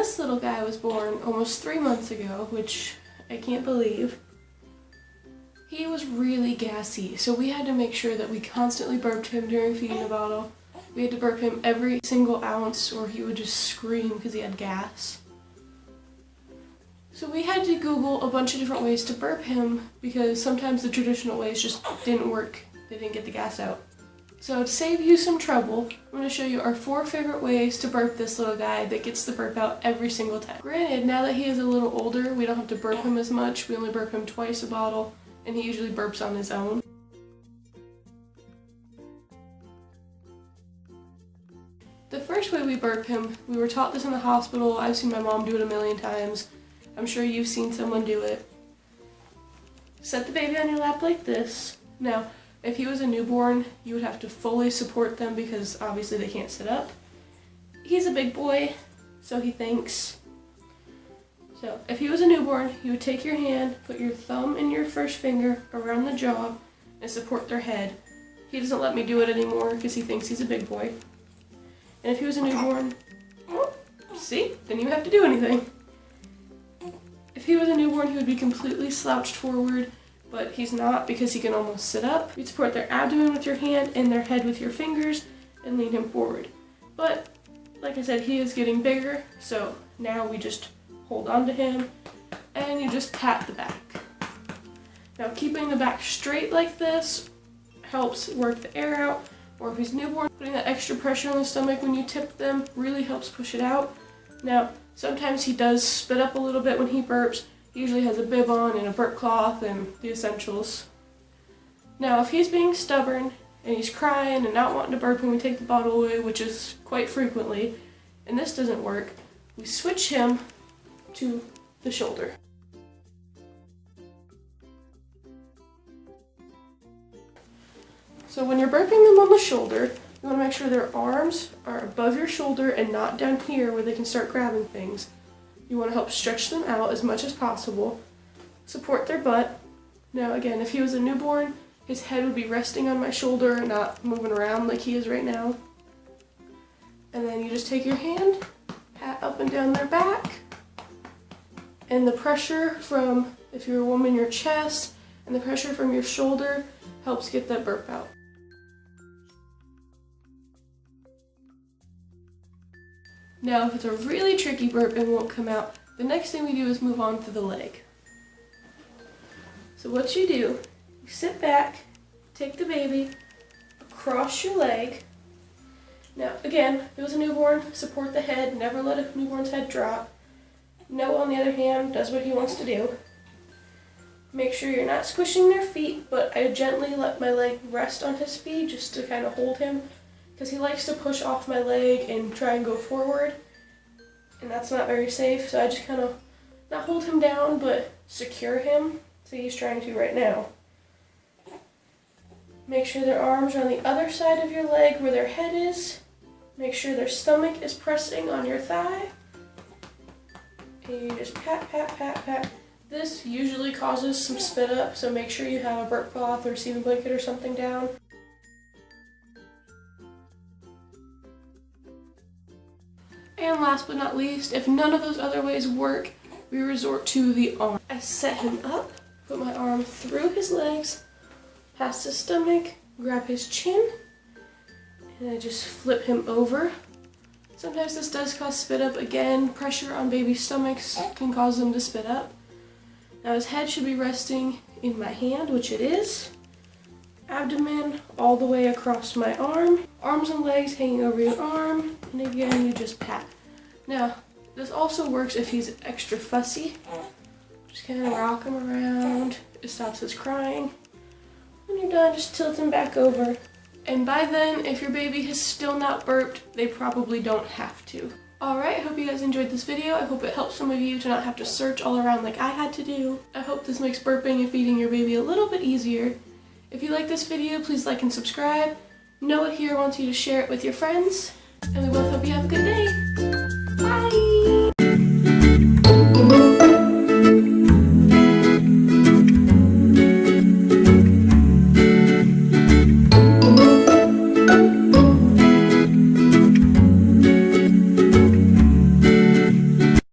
this little guy was born almost 3 months ago, which I can't believe, he was really gassy, so we had to make sure that we constantly burped him during feeding the bottle. We had to burp him every single ounce or he would just scream because he had gas. So we had to Google a bunch of different ways to burp him because sometimes the traditional ways just didn't work. They didn't get the gas out. So to save you some trouble, I'm going to show you our 4 favorite ways to burp this little guy that gets the burp out every single time. Granted, now that he is a little older, we don't have to burp him as much. We only burp him twice a bottle, and he usually burps on his own. The first way we burp him, we were taught this in the hospital. I've seen my mom do it a million times. I'm sure you've seen someone do it. Set the baby on your lap like this. Now, if he was a newborn, you would have to fully support them because obviously they can't sit up. He's a big boy, so he thinks. So if he was a newborn, you would take your hand, put your thumb and your first finger around the jaw and support their head. He doesn't let me do it anymore because he thinks he's a big boy. And if he was a newborn, see, then you have to do anything. If he was a newborn, he would be completely slouched forward, but he's not because he can almost sit up. You'd support their abdomen with your hand and their head with your fingers and lean him forward. But like I said, he is getting bigger, so now we just hold on to him and you just pat the back. Now keeping the back straight like this helps work the air out, or if he's newborn, putting that extra pressure on the stomach when you tip them really helps push it out. Now sometimes he does spit up a little bit when he burps. He usually has a bib on and a burp cloth and the essentials. Now if he's being stubborn and he's crying and not wanting to burp when we take the bottle away, which is quite frequently, and this doesn't work, we switch him to the shoulder. So when you're burping them on the shoulder, you want to make sure their arms are above your shoulder and not down here where they can start grabbing things. You want to help stretch them out as much as possible. Support their butt. Now again, if he was a newborn, his head would be resting on my shoulder and not moving around like he is right now. And then you just take your hand, pat up and down their back, and the pressure from, if you're a woman, your chest, and the pressure from your shoulder helps get that burp out. Now, if it's a really tricky burp and won't come out, the next thing we do is move on to the leg. So what you do, you sit back, take the baby across your leg. Now, again, if it was a newborn, support the head, never let a newborn's head drop. Noah, on the other hand, does what he wants to do. Make sure you're not squishing their feet, but I gently let my leg rest on his feet just to kind of hold him, because he likes to push off my leg and try and go forward, and that's not very safe, so I just kind of not hold him down, but secure him, so he's trying to right now. Make sure their arms are on the other side of your leg where their head is. Make sure their stomach is pressing on your thigh. And you just pat, pat, pat, pat. This usually causes some spit up, so make sure you have a burp cloth or receiving blanket or something down. And last but not least, if none of those other ways work, we resort to the arm. I set him up, put my arm through his legs, past his stomach, grab his chin, and I just flip him over. Sometimes this does cause spit up. Again, pressure on baby stomachs can cause them to spit up. Now his head should be resting in my hand, which it is. Abdomen all the way across my arm. Arms and legs hanging over your arm. And again, you just pat. Now, this also works if he's extra fussy. Just kind of rock him around. It stops his crying. When you're done, just tilt him back over. And by then, if your baby has still not burped, they probably don't have to. Alright, I hope you guys enjoyed this video. I hope it helps some of you to not have to search all around like I had to do. I hope this makes burping and feeding your baby a little bit easier. If you like this video, please like and subscribe. Noah here wants you to share it with your friends. And we both hope you have a good